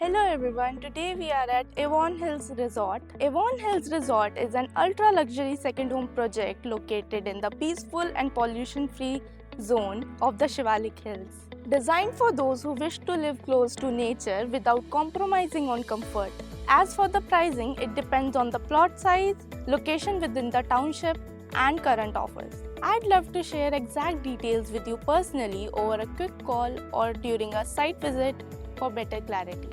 Hello everyone, today we are at Avon Hills Resort. Avon Hills Resort is an ultra-luxury second home project located in the peaceful and pollution-free zone of the Shivalik Hills. Designed for those who wish to live close to nature without compromising on comfort. As for the pricing, it depends on the plot size, location within the township, and current offers. I'd love to share exact details with you personally over a quick call or during a site visit for better clarity.